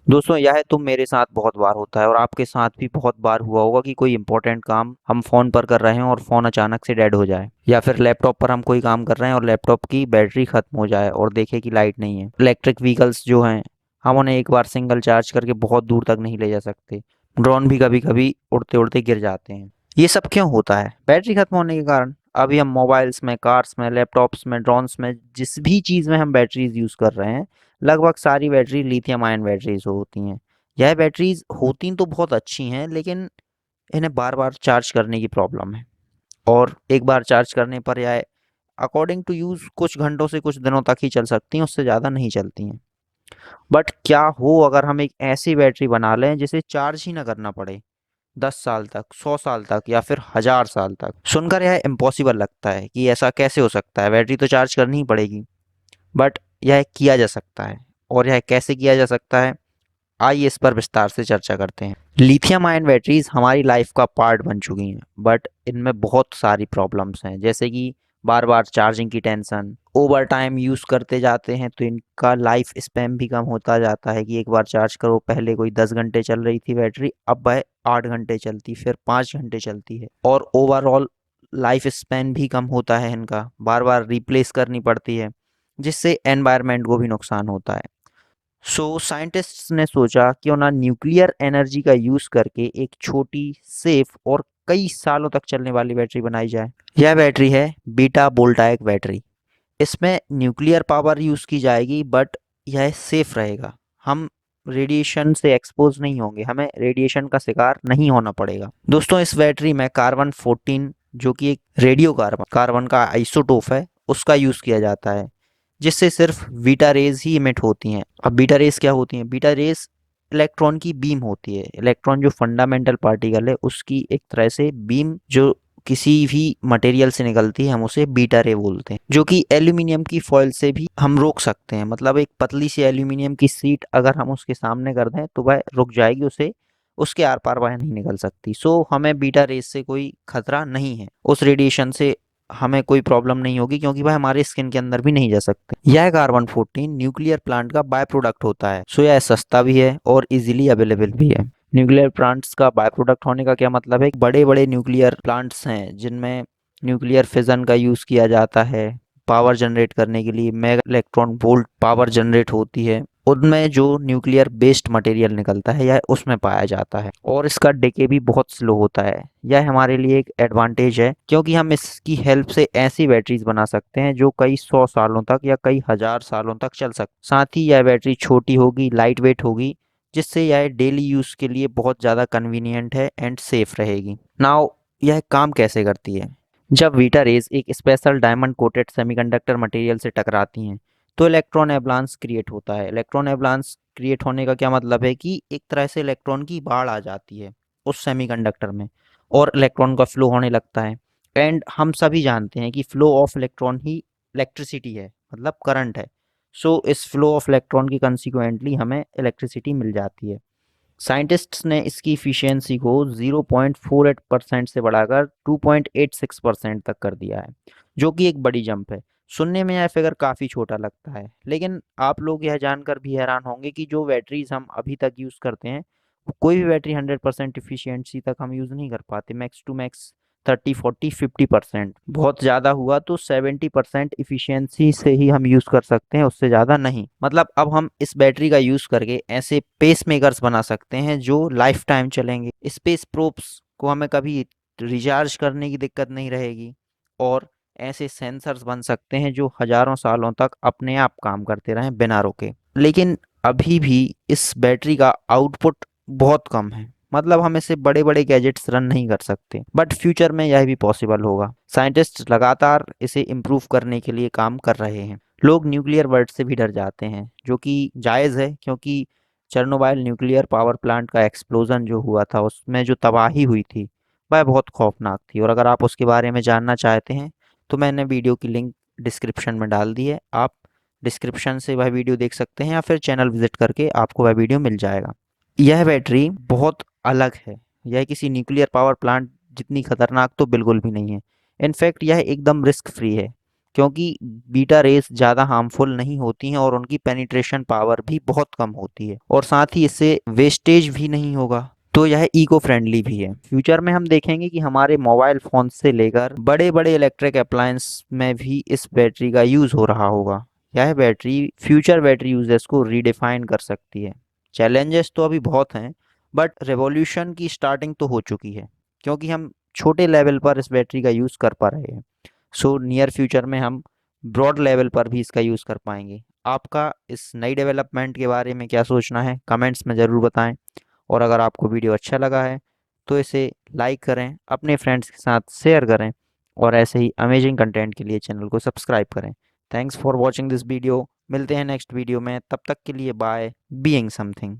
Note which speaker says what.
Speaker 1: दोस्तों यह तो मेरे साथ बहुत बार होता है और आपके साथ भी बहुत बार हुआ होगा कि कोई इंपॉर्टेंट काम हम फोन पर कर रहे हैं और फोन अचानक से डेड हो जाए, या फिर लैपटॉप पर हम कोई काम कर रहे हैं और लैपटॉप की बैटरी खत्म हो जाए और देखें कि लाइट नहीं है। इलेक्ट्रिक व्हीकल्स जो हैं, हम उन्हें एक बार सिंगल चार्ज करके बहुत दूर तक नहीं ले जा सकते। ड्रोन भी कभी कभी उड़ते उड़ते गिर जाते हैं। ये सब क्यों होता है? बैटरी खत्म होने के कारण। अभी हम मोबाइल्स में, कार्स में, लैपटॉप्स में, ड्रोन्स में, जिस भी चीज़ में हम बैटरीज यूज़ कर रहे हैं, लगभग सारी बैटरी लिथियम आयन बैटरीज होती हैं। यह बैटरीज होती तो बहुत अच्छी हैं, लेकिन इन्हें बार बार चार्ज करने की प्रॉब्लम है। और एक बार चार्ज करने पर यह अकॉर्डिंग टू यूज़ कुछ घंटों से कुछ दिनों तक ही चल सकती हैं, उससे ज़्यादा नहीं चलती हैं। बट क्या हो अगर हम एक ऐसी बैटरी बना लें जिसे चार्ज ही ना करना पड़े, 10 साल तक, 100 साल तक, या फिर 1000 साल तक? सुनकर यह इम्पॉसिबल लगता है कि ऐसा कैसे हो सकता है, बैटरी तो चार्ज करनी ही पड़ेगी। बट यह किया जा सकता है। और यह कैसे किया जा सकता है, आइए इस पर विस्तार से चर्चा करते हैं। लिथियम आयन बैटरीज हमारी लाइफ का पार्ट बन चुकी हैं, बट इनमें बहुत सारी प्रॉब्लम्स हैं, जैसे कि बार बार चार्जिंग की टेंशन, ओवर टाइम यूज़ करते जाते हैं तो इनका लाइफ स्पैन भी कम होता जाता है। कि एक बार चार्ज करो, पहले कोई 10 घंटे चल रही थी बैटरी, अब वह 8 घंटे चलती, फिर 5 घंटे चलती है। और ओवरऑल लाइफ स्पैन भी कम होता है, इनका बार बार रिप्लेस करनी पड़ती है, जिससे एनवायरनमेंट को भी नुकसान होता है। साइंटिस्ट्स ने सोचा क्यों ना न्यूक्लियर एनर्जी का यूज़ करके एक छोटी, सेफ और कई सालों तक चलने वाली बैटरी बनाई जाए। यह बैटरी है बीटा वोल्टाइक बैटरी। इसमें न्यूक्लियर पावर यूज़ की जाएगी, बट यह सेफ रहेगा। हम रेडिएशन से एक्सपोज नहीं होंगे, हमें रेडिएशन का शिकार नहीं होना पड़ेगा। दोस्तों इस बैटरी में कार्बन 14, जो कि एक रेडियो कार्बन कार्बन का आइसोटोप है, उसका यूज़ किया जाता है, जिससे सिर्फ बीटा रेज ही इमिट होती हैं। अब बीटा रेज क्या होती हैं? बीटा रेज इलेक्ट्रॉन की बीम होती है। इलेक्ट्रॉन जो फंडामेंटल पार्टिकल है, उसकी एक तरह से बीम जो किसी भी मटेरियल से निकलती है, हम उसे बीटा रे बोलते हैं, जो कि एल्यूमिनियम की फॉइल से भी हम रोक सकते हैं। मतलब एक पतली सी एल्यूमिनियम की शीट अगर हम उसके सामने कर दें तो वह रुक जाएगी, उसे उसके आर पार वह नहीं निकल सकती। हमें बीटा रेज से कोई खतरा नहीं है, उस रेडिएशन से हमें कोई प्रॉब्लम नहीं होगी, क्योंकि वह हमारे स्किन के अंदर भी नहीं जा सकते। यह कार्बन 14 न्यूक्लियर प्लांट का बाय प्रोडक्ट होता है, यह सस्ता भी है और इजीली अवेलेबल भी है। न्यूक्लियर प्लांट्स का बाय प्रोडक्ट होने का क्या मतलब है? बड़े बड़े न्यूक्लियर प्लांट्स हैं जिनमें न्यूक्लियर फिजन का यूज़ किया जाता है पावर जनरेट करने के लिए, mega electron volt power generate होती है, उनमें जो न्यूक्लियर बेस्ड मटेरियल निकलता है यह उसमें पाया जाता है, और इसका डिके भी बहुत स्लो होता है। यह हमारे लिए एक एडवांटेज है, क्योंकि हम इसकी हेल्प से ऐसी बैटरीज बना सकते हैं जो कई 100 सालों तक या कई 1000 सालों तक चल सकती। साथ ही यह बैटरी छोटी होगी, लाइट वेट होगी, जिससे यह डेली यूज़ के लिए बहुत ज़्यादा कन्वीनियंट है एंड सेफ रहेगी। नाउ यह काम कैसे करती है? जब बीटा रेज एक special diamond coated semiconductor material से टकराती हैं तो इलेक्ट्रॉन एवलांस क्रिएट होता है। इलेक्ट्रॉन एवलांस क्रिएट होने का क्या मतलब है कि एक तरह से इलेक्ट्रॉन की बाढ़ आ जाती है उस सेमीकंडक्टर में, और इलेक्ट्रॉन का फ्लो होने लगता है। एंड हम सभी जानते हैं कि flow of electron he electricity है, मतलब करंट है। इस फ्लो ऑफ इलेक्ट्रॉन की कंसिक्वेंटली हमें इलेक्ट्रिसिटी मिल जाती है। साइंटिस्ट्स ने इसकी इफिशियंसी को 0.48% से बढ़ाकर 2.86% तक कर दिया है, जो कि एक बड़ी जंप है। सुनने में यह फिगर काफ़ी छोटा लगता है, लेकिन आप लोग यह जानकर भी हैरान होंगे कि जो बैटरीज हम अभी तक यूज़ करते हैं, कोई भी बैटरी 100% इफिशियंसी तक हम यूज़ नहीं कर पाते। मैक्स टू मैक्स 30, 40, 50%, बहुत ज़्यादा हुआ तो 70% इफिशियंसी से ही हम यूज़ कर सकते हैं, उससे ज़्यादा नहीं। मतलब अब हम इस बैटरी का यूज़ करके ऐसे पेस मेकर्स बना सकते हैं जो लाइफ टाइम चलेंगे। स्पेस प्रोब्स को हमें कभी रिचार्ज करने की दिक्कत नहीं रहेगी, और ऐसे सेंसर्स बन सकते हैं जो हजारों सालों तक अपने आप काम करते रहें बिना रुके। लेकिन अभी भी इस बैटरी का आउटपुट बहुत कम है, मतलब हम इसे बड़े बड़े गैजेट्स रन नहीं कर सकते। बट फ्यूचर में यह भी पॉसिबल होगा। साइंटिस्ट लगातार इसे इम्प्रूव करने के लिए काम कर रहे हैं। लोग न्यूक्लियर वर्ड से भी डर जाते हैं, जो कि जायज़ है, क्योंकि चेर्नोबिल न्यूक्लियर पावर प्लांट का एक्सप्लोजन जो हुआ था, उसमें जो तबाही हुई थी वह बहुत खौफनाक थी। और अगर आप उसके बारे में जानना चाहते हैं तो मैंने वीडियो की लिंक डिस्क्रिप्शन में डाल दी है, आप डिस्क्रिप्शन से वह वीडियो देख सकते हैं, या फिर चैनल विजिट करके आपको वह वीडियो मिल जाएगा। यह बैटरी बहुत अलग है। यह किसी न्यूक्लियर पावर प्लांट जितनी खतरनाक तो बिल्कुल भी नहीं है। इनफैक्ट यह एकदम रिस्क फ्री है, क्योंकि बीटा रेस ज़्यादा हार्मफुल नहीं होती हैं और उनकी पेनिट्रेशन पावर भी बहुत कम होती है, और साथ ही इससे वेस्टेज भी नहीं होगा, तो यह इको फ्रेंडली भी है। फ्यूचर में हम देखेंगे कि हमारे मोबाइल फ़ोन से लेकर बड़े बड़े इलेक्ट्रिक अप्लायंस में भी इस बैटरी का यूज़ हो रहा होगा। यह बैटरी फ्यूचर बैटरी यूजेस को रीडिफाइन कर सकती है। चैलेंजेस तो अभी बहुत हैं, बट रेवोल्यूशन की स्टार्टिंग तो हो चुकी है, क्योंकि हम छोटे लेवल पर इस बैटरी का यूज़ कर पा रहे हैं। सो नियर फ्यूचर में हम ब्रॉड लेवल पर भी इसका यूज़ कर पाएंगे। आपका इस नई डेवलपमेंट के बारे में क्या सोचना है, कमेंट्स में ज़रूर बताएं। और अगर आपको वीडियो अच्छा लगा है तो इसे लाइक करें, अपने फ्रेंड्स के साथ शेयर करें, और ऐसे ही अमेजिंग कंटेंट के लिए चैनल को सब्सक्राइब करें। Thanks for watching this video. मिलते हैं नेक्स्ट वीडियो में, तब तक के लिए बाय। Being something.